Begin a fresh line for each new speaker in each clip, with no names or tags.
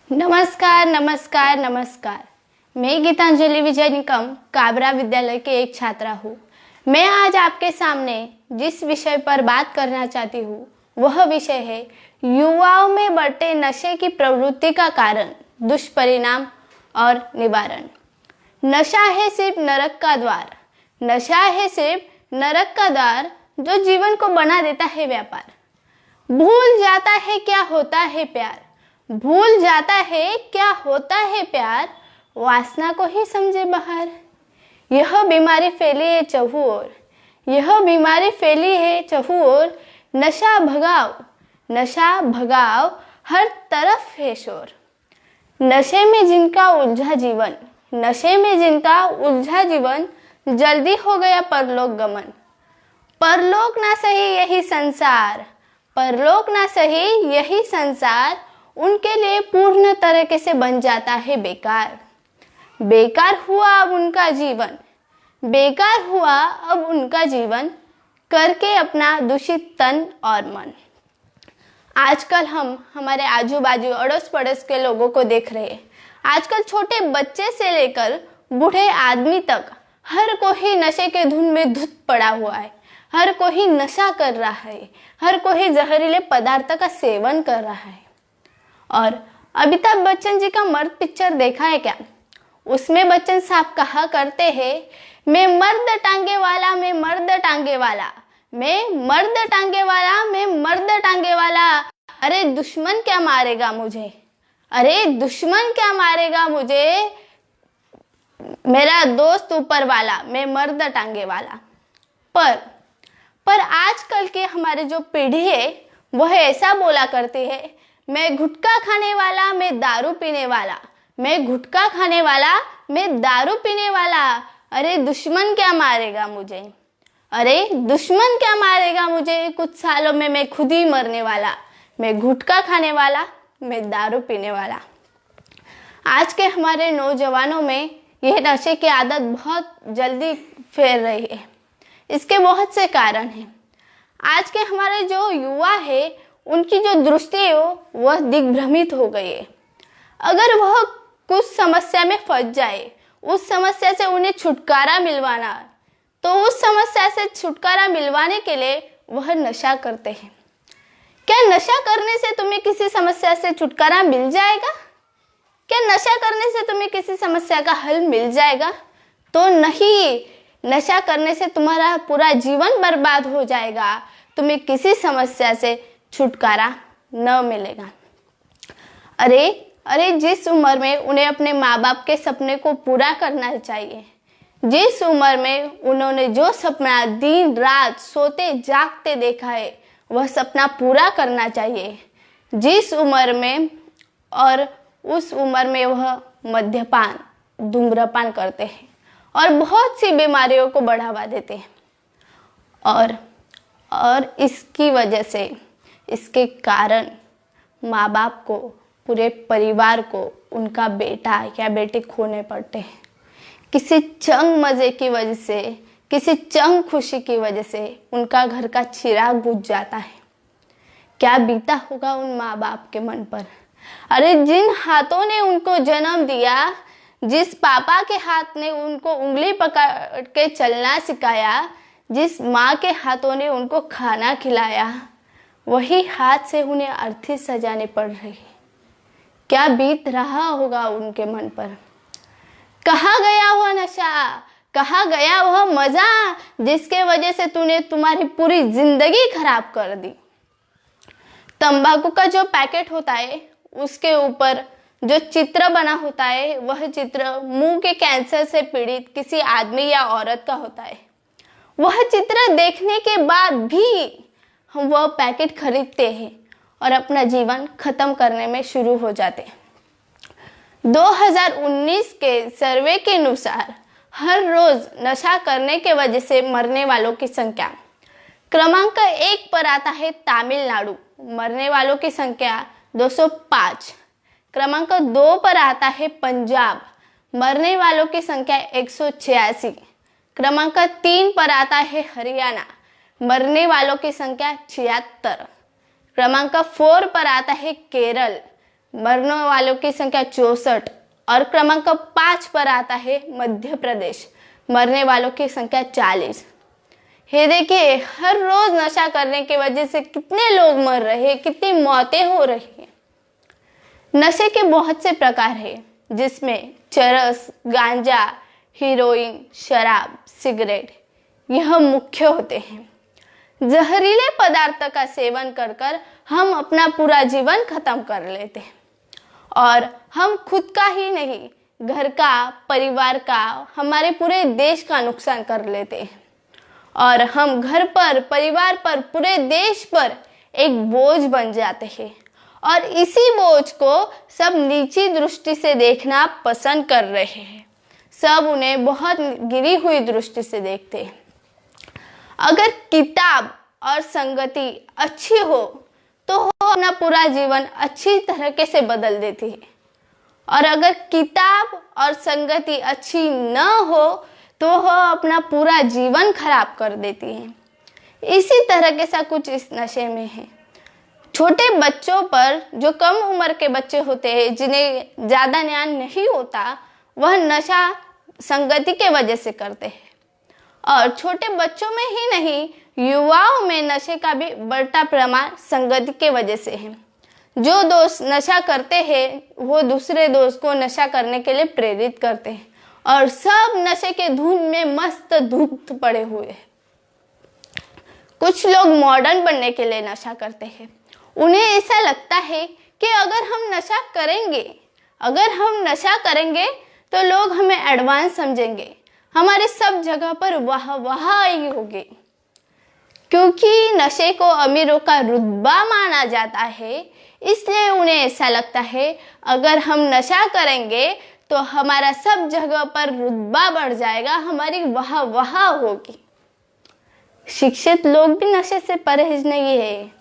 नमस्कार नमस्कार नमस्कार। मैं गीतांजलि विजय निकम काबरा विद्यालय के एक छात्रा हूँ। मैं आज आपके सामने जिस विषय पर बात करना चाहती हूँ वह विषय है युवाओं में बढ़ते नशे की प्रवृत्ति का कारण, दुष्परिणाम और निवारण। नशा है सिर्फ नरक का द्वार, नशा है सिर्फ नरक का द्वार जो जीवन को बना देता है व्यापार। भूल जाता है क्या होता है प्यार, भूल जाता है क्या होता है प्यार, वासना को ही समझे बाहर। यह बीमारी फैली है चहु ओर, यह बीमारी फैली है चहु ओर। नशा भगाओ, नशा भगाओ, हर तरफ है शोर। नशे में जिनका उलझा जीवन, नशे में जिनका उलझा जीवन, जल्दी हो गया परलोक गमन। परलोक ना सही यही संसार, परलोक ना सही यही संसार, उनके लिए पूर्ण तरीके से बन जाता है बेकार। बेकार हुआ अब उनका जीवन, बेकार हुआ अब उनका जीवन, करके अपना दूषित तन और मन। आजकल हम हमारे आजू बाजू अड़ोस पड़ोस के लोगों को देख रहे हैं। आजकल छोटे बच्चे से लेकर बूढ़े आदमी तक हर कोई नशे के धुन में धुत पड़ा हुआ है। हर कोई नशा कर रहा है, हर कोई जहरीले पदार्थ का सेवन कर रहा है। और अमिताभ बच्चन जी का मर्द पिक्चर देखा है क्या? उसमें बच्चन साहब कहा करते हैं, मैं मर्द टांगे वाला, मैं मर्द टांगे वाला, मैं मर्द टांगे वाला, मैं मर्द टांगे वाला। अरे दुश्मन क्या मारेगा मुझे, अरे दुश्मन क्या मारेगा मुझे, मेरा दोस्त ऊपर वाला, मैं मर्द टांगे वाला। पर आजकल के हमारे जो पीढ़ी है वह ऐसा बोला करती है, मैं गुटखा खाने वाला, मैं दारू पीने वाला, मैं गुटखा खाने वाला, मैं दारू पीने वाला। अरे दुश्मन क्या मारेगा मुझे, अरे दुश्मन क्या मारेगा मुझे, कुछ सालों में मैं खुद ही मरने वाला, मैं गुटखा खाने वाला, मैं दारू पीने वाला। आज के हमारे नौजवानों में यह नशे की आदत बहुत जल्दी फैल रही है। इसके बहुत से कारण हैं। आज के हमारे जो युवा है उनकी जो दृष्टि है वह दिग्भ्रमित हो गई है। अगर वह कुछ समस्या में फंस जाए, उस समस्या से उन्हें छुटकारा मिलवाना, तो उस समस्या से छुटकारा मिलवाने के लिए वह नशा करते हैं। क्या नशा करने से तुम्हें किसी समस्या से छुटकारा मिल जाएगा? क्या नशा करने से तुम्हें किसी समस्या का हल मिल जाएगा? तो नहीं, नशा करने से तुम्हारा पूरा जीवन बर्बाद हो जाएगा, तुम्हें किसी समस्या से छुटकारा न मिलेगा। अरे जिस उम्र में उन्हें अपने माँ बाप के सपने को पूरा करना चाहिए, जिस उम्र में उन्होंने जो सपना दिन रात सोते जागते देखा है वह सपना पूरा करना चाहिए, जिस उम्र में, और उस उम्र में वह मद्यपान धूम्रपान करते हैं और बहुत सी बीमारियों को बढ़ावा देते हैं। और इसकी वजह से, इसके कारण माँ बाप को, पूरे परिवार को उनका बेटा या बेटी खोने पड़ते हैं। किसी चंग मज़े की वजह से, किसी चंग खुशी की वजह से उनका घर का चिराग बुझ जाता है। क्या बीता होगा उन माँ बाप के मन पर? अरे जिन हाथों ने उनको जन्म दिया, जिस पापा के हाथ ने उनको उंगली पकड़ के चलना सिखाया, जिस माँ के हाथों ने उनको खाना खिलाया, वही हाथ से उन्हें अर्थी सजाने पड़ रही। क्या बीत रहा होगा उनके मन पर? कहाँ गया वह नशा, कहाँ गया वह मजा जिसके वजह से तूने तुम्हारी पूरी जिंदगी खराब कर दी? तंबाकू का जो पैकेट होता है उसके ऊपर जो चित्र बना होता है वह चित्र मुंह के कैंसर से पीड़ित किसी आदमी या औरत का होता है। वह चित्र देखने के बाद भी हम वह पैकेट खरीदते हैं और अपना जीवन खत्म करने में शुरू हो जाते हैं। 2019 के सर्वे के अनुसार हर रोज नशा करने के वजह से मरने वालों की संख्या क्रमांक 1 पर आता है तमिलनाडु, मरने वालों की संख्या 205। क्रमांक 2 पर आता है पंजाब, मरने वालों की संख्या 186। क्रमांक 3 पर आता है हरियाणा, मरने वालों की संख्या 76। क्रमांक 4 पर आता है केरल, मरने वालों की संख्या 64 और क्रमांक 5 पर आता है मध्य प्रदेश, मरने वालों की संख्या 40। ये देखिए, हर रोज नशा करने की वजह से कितने लोग मर रहे हैं, कितनी मौतें हो रही हैं। नशे के बहुत से प्रकार हैं, जिसमें चरस, गांजा, हीरोइन, शराब, सिगरेट यह मुख्य होते हैं। जहरीले पदार्थ का सेवन कर कर हम अपना पूरा जीवन खत्म कर लेते हैं और हम खुद का ही नहीं, घर का, परिवार का, हमारे पूरे देश का नुकसान कर लेते हैं और हम घर पर, परिवार पर, पूरे देश पर एक बोझ बन जाते हैं और इसी बोझ को सब नीची दृष्टि से देखना पसंद कर रहे हैं। सब उन्हें बहुत गिरी हुई दृष्टि से देखते हैं। अगर किताब और संगति अच्छी हो तो वो अपना पूरा जीवन अच्छी तरीके से बदल देती है और अगर किताब और संगति अच्छी न हो तो वो अपना पूरा जीवन खराब कर देती है। इसी तरह के सा कुछ इस नशे में है। छोटे बच्चों पर, जो कम उम्र के बच्चे होते हैं, जिन्हें ज़्यादा ज्ञान नहीं होता, वह नशा संगति के वजह से करते हैं और छोटे बच्चों में ही नहीं, युवाओं में नशे का भी बढ़ता प्रमाण संगति के वजह से है। जो दोस्त नशा करते हैं वो दूसरे दोस्त को नशा करने के लिए प्रेरित करते हैं और सब नशे के धुन में मस्त धुत पड़े हुए हैं। कुछ लोग मॉडर्न बनने के लिए नशा करते हैं। उन्हें ऐसा लगता है कि अगर हम नशा करेंगे तो लोग हमें एडवांस समझेंगे, हमारे सब जगह पर वाह वाह आई होगी। क्योंकि नशे को अमीरों का रुतबा माना जाता है, इसलिए उन्हें ऐसा लगता है अगर हम नशा करेंगे तो हमारा सब जगह पर रुतबा बढ़ जाएगा, हमारी वाह वाह होगी। शिक्षित लोग भी नशे से परहेज नहीं है।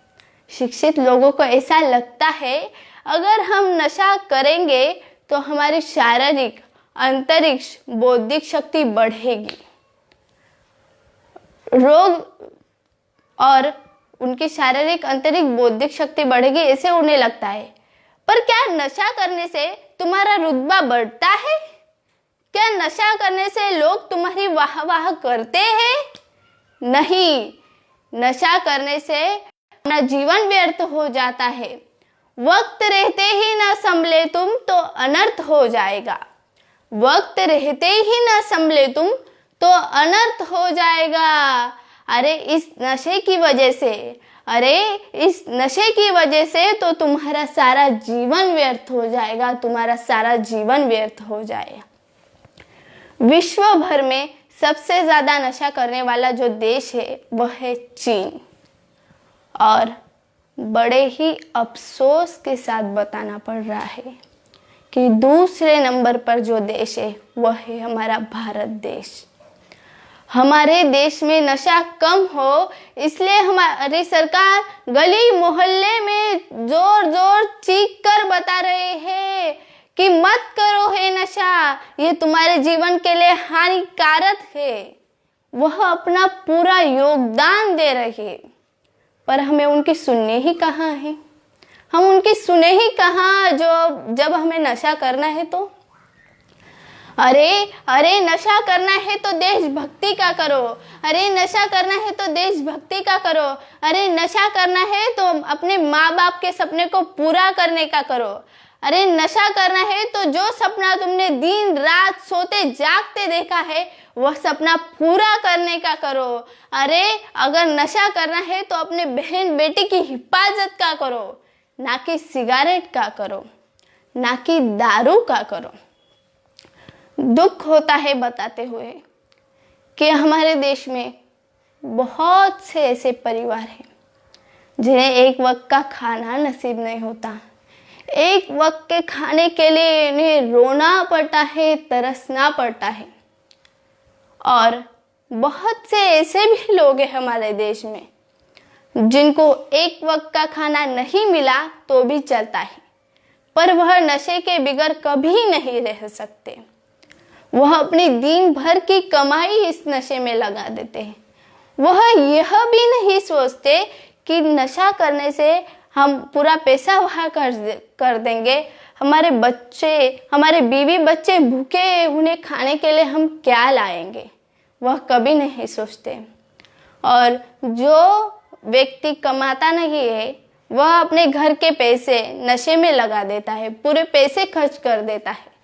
शिक्षित लोगों को ऐसा लगता है अगर हम नशा करेंगे तो हमारी शारीरिक, अंतरिक्ष, बौद्धिक शक्ति बढ़ेगी, रोग और उनकी शारीरिक, अंतरिक्ष, बौद्धिक शक्ति बढ़ेगी, ऐसे उन्हें लगता है। पर क्या नशा करने से तुम्हारा रुतबा बढ़ता है? क्या नशा करने से लोग तुम्हारी वाह वाह करते हैं? नहीं, नशा करने से अपना जीवन व्यर्थ हो जाता है। वक्त रहते ही न संभले तुम तो अनर्थ हो जाएगा। वक्त रहते ही न संभले तुम तो अनर्थ हो जाएगा। इस नशे की वजह से तो तुम्हारा सारा जीवन व्यर्थ हो जाएगा, तुम्हारा सारा जीवन व्यर्थ हो जाएगा। विश्व भर में सबसे ज्यादा नशा करने वाला जो देश है वह है चीन और बड़े ही अफसोस के साथ बताना पड़ रहा है कि दूसरे नंबर पर जो देश है वह है हमारा भारत देश। हमारे देश में नशा कम हो इसलिए हमारी सरकार गली मोहल्ले में जोर जोर चीख कर बता रहे हैं कि मत करो है नशा, ये तुम्हारे जीवन के लिए हानिकारक है। वह अपना पूरा योगदान दे रही है, पर हमें उनकी सुनने ही कहाँ है। हम उनकी सुने ही कहाँ जब हमें नशा करना है तो अरे नशा करना है तो देशभक्ति का करो, अरे नशा करना है तो देशभक्ति का करो, अरे नशा करना है तो अपने माँ बाप के सपने को पूरा करने का करो, अरे नशा करना है तो जो सपना तुमने दिन रात सोते जागते देखा है वह सपना पूरा करने का करो। अरे अगर नशा करना है तो अपने बहन बेटी की हिफाजत का करो, ना कि सिगरेट का करो, ना कि दारू का करो। दुख होता है बताते हुए कि हमारे देश में बहुत से ऐसे परिवार हैं जिन्हें एक वक्त का खाना नसीब नहीं होता। एक वक्त के खाने के लिए इन्हें रोना पड़ता है, तरसना पड़ता है। और बहुत से ऐसे भी लोग हैं हमारे देश में जिनको एक वक्त का खाना नहीं मिला तो भी चलता है, पर वह नशे के बिगर कभी नहीं रह सकते। वह अपनी दिन भर की कमाई इस नशे में लगा देते हैं। वह यह भी नहीं सोचते कि नशा करने से हम पूरा पैसा वहाँ कर देंगे, हमारे बच्चे, हमारे बीवी बच्चे भूखे, उन्हें खाने के लिए हम क्या लाएंगे, वह कभी नहीं सोचते। और जो व्यक्ति कमाता नहीं है वह अपने घर के पैसे नशे में लगा देता है, पूरे पैसे खर्च कर देता है।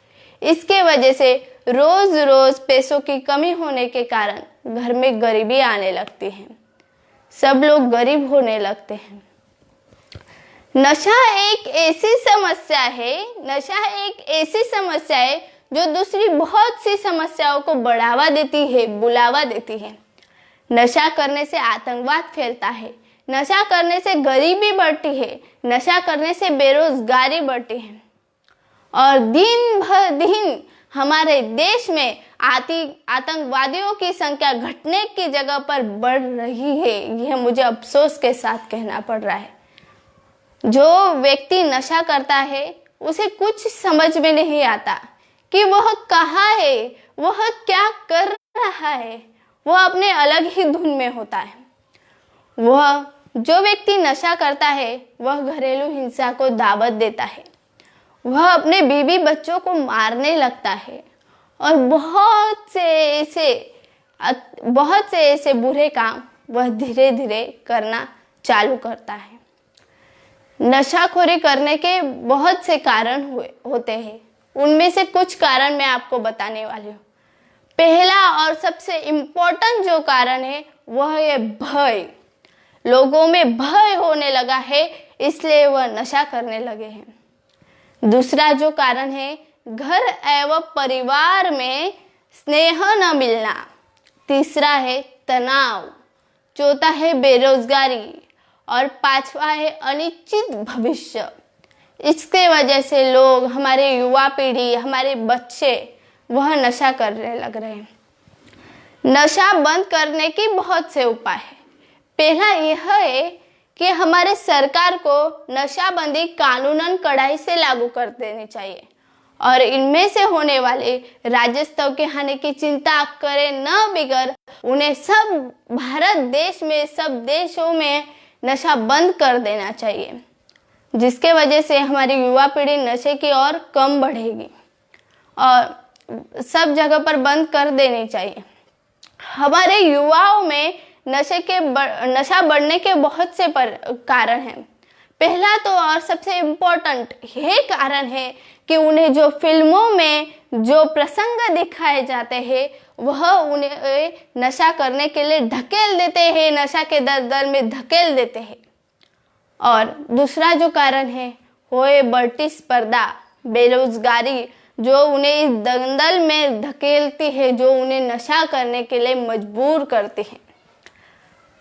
इसके वजह से रोज रोज पैसों की कमी होने के कारण घर में गरीबी आने लगती है, सब लोग गरीब होने लगते हैं। नशा एक ऐसी समस्या है, नशा एक ऐसी समस्या है जो दूसरी बहुत सी समस्याओं को बढ़ावा देती है, बुलावा देती है। नशा करने से आतंकवाद फैलता है, नशा करने से गरीबी बढ़ती है, नशा करने से बेरोजगारी बढ़ती है, और दिन भर दिन हमारे देश में आतंकवादियों की संख्या घटने की जगह पर बढ़ रही है। यह मुझे अफसोस के साथ कहना पड़ रहा है। जो व्यक्ति नशा करता है उसे कुछ समझ में नहीं आता कि वह कहाँ है, वह क्या कर रहा है, वह अपने अलग ही धुन में होता है। वह जो व्यक्ति नशा करता है वह घरेलू हिंसा को दावत देता है, वह अपने बीवी बच्चों को मारने लगता है और बहुत से ऐसे बुरे काम वह धीरे धीरे करना चालू करता है। नशाखोरी करने के बहुत से कारण होते हैं, उनमें से कुछ कारण मैं आपको बताने वाली हूँ। पहला और सबसे इम्पोर्टेंट जो कारण है वह है भय। लोगों में भय होने लगा है, इसलिए वह नशा करने लगे हैं। दूसरा जो कारण है, घर एवं परिवार में स्नेह न मिलना। तीसरा है तनाव। चौथा है बेरोजगारी, और पांचवा है अनिश्चित भविष्य। इसके वजह से लोग, हमारे युवा पीढ़ी, हमारे बच्चे वह नशा करने लग रहे हैं। नशा बंद करने की बहुत से उपाय है। पहला यह है कि हमारे सरकार को नशाबंदी कानूनन कड़ाई से लागू कर देनी चाहिए, और इनमें से होने वाले राज्य स्तर के हानि की चिंता करें न बिगर उन्हें सब भारत देश में, सब देशों में नशा बंद कर देना चाहिए, जिसके वजह से हमारी युवा पीढ़ी नशे की ओर कम बढ़ेगी, और सब जगह पर बंद कर देनी चाहिए। हमारे युवाओं में नशा बढ़ने के बहुत से कारण हैं। पहला तो और सबसे इम्पोर्टेंट यह कारण है कि उन्हें जो फिल्मों में जो प्रसंग दिखाए जाते हैं वह उन्हें नशा करने के लिए धकेल देते हैं, नशा के दलदल में धकेल देते हैं। और दूसरा जो कारण है वो है बढ़ती स्पर्धा, बेरोजगारी, जो उन्हें इस दलदल में धकेलती है, जो उन्हें नशा करने के लिए मजबूर करती है।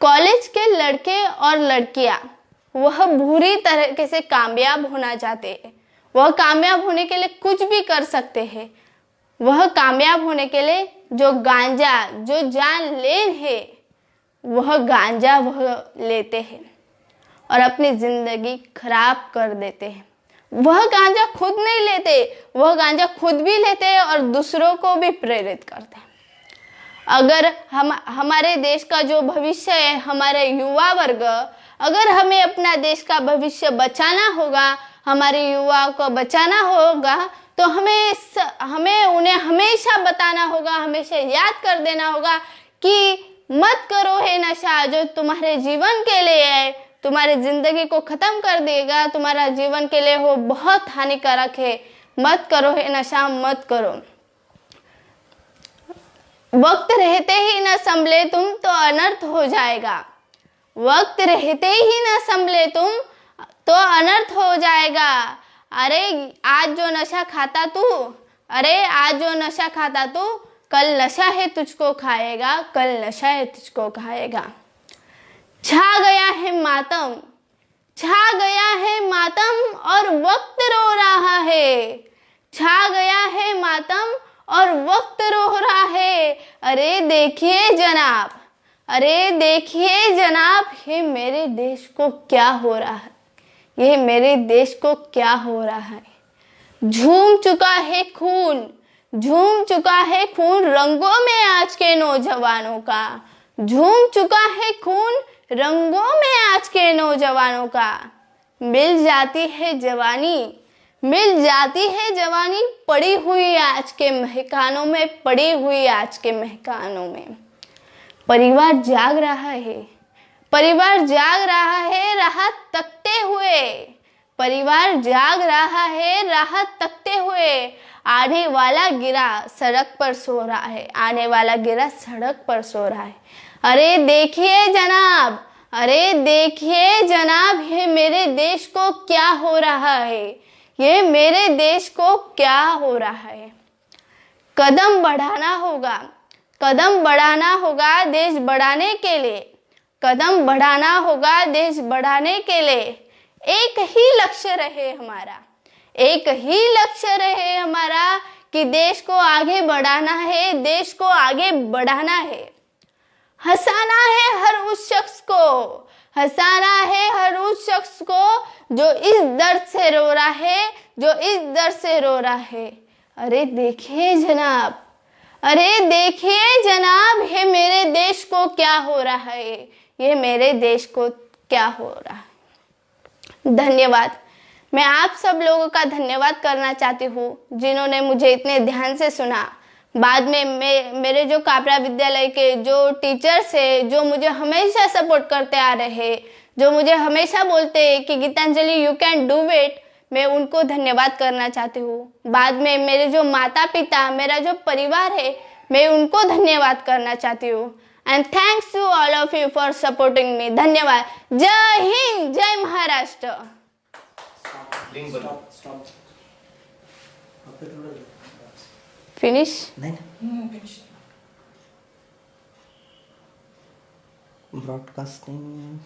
कॉलेज के लड़के और लड़कियां वह बुरी तरीके से कामयाब होना चाहते हैं, वह कामयाब होने के लिए कुछ भी कर सकते हैं। वह कामयाब होने के लिए जो गांजा, जो जानलेवा है, वह गांजा वह लेते हैं और अपनी जिंदगी खराब कर देते हैं। वह गांजा खुद नहीं लेते, वह गांजा खुद भी लेते हैं और दूसरों को भी प्रेरित करते हैं। अगर हमारे देश का जो भविष्य है, हमारे युवा वर्ग, अगर हमें अपना देश का भविष्य बचाना होगा, हमारे युवाओं को बचाना होगा, तो हमें उन्हें हमेशा बताना होगा, हमेशा याद कर देना होगा कि मत करो हे नशा, जो तुम्हारे जीवन के लिए है, तुम्हारी जिंदगी को खत्म कर देगा, तुम्हारा जीवन के लिए वो बहुत हानिकारक है। मत करो हे नशा, मत करो। वक्त रहते ही न संभले तुम तो अनर्थ हो जाएगा। वक्त रहते ही न संभले तुम तो अनर्थ हो जाएगा। अरे आज जो नशा खाता तू, कल नशा है तुझको खाएगा, कल नशा है तुझको खाएगा। छा गया है मातम और वक्त रो रहा है। छा गया है मातम और वक्त रो रहा है। अरे देखिए जनाब, ये मेरे देश को क्या हो रहा है, ये मेरे देश को क्या हो रहा है। झूम चुका है खून रंगों में आज के नौजवानों का। झूम चुका है खून रंगों में आज के नौजवानों का। मिल जाती है जवानी, मिल जाती है जवानी, पड़ी हुई आज के महकानों में, पड़ी हुई आज के महकानों में। परिवार जाग रहा है, परिवार जाग रहा है राह तकते हुए, परिवार जाग रहा है राह तकते हुए। आने वाला गिरा सड़क पर सो रहा है, आने वाला गिरा सड़क पर सो रहा है। अरे देखिए जनाब, अरे देखिए जनाब, ये मेरे देश को क्या हो रहा है, ये मेरे देश को क्या हो रहा है। कदम बढ़ाना होगा, कदम बढ़ाना होगा देश बढ़ाने के लिए, कदम बढ़ाना होगा देश बढ़ाने के लिए। एक ही लक्ष्य रहे हमारा, एक ही लक्ष्य रहे हमारा कि देश को आगे बढ़ाना है, देश को आगे बढ़ाना है। हंसाना है हर उस शख्स को, हंसाना है हर उस शख्स को जो इस दर्द से रो रहा है, जो इस दर्द से रो रहा है। अरे देखिए जनाब, अरे देखिए जनाब, ये मेरे देश को क्या हो रहा है, ये मेरे देश को क्या हो रहा है। धन्यवाद। मैं आप सब लोगों का धन्यवाद करना चाहती हूँ जिन्होंने मुझे इतने ध्यान से सुना। बाद में मेरे जो काबरा विद्यालय के जो टीचर्स है, जो मुझे हमेशा सपोर्ट करते आ रहे, जो मुझे हमेशा बोलते हैं कि Geetanjali you can do it, मैं उनको धन्यवाद करना चाहती हूँ। बाद में मेरे जो माता पिता, मेरा जो परिवार है, मैं उनको धन्यवाद करना चाहती हूँ। And thanks to all of you for supporting me. धन्यवाद। जय हिंद, जय महाराष्ट्र। Finish
broadcasting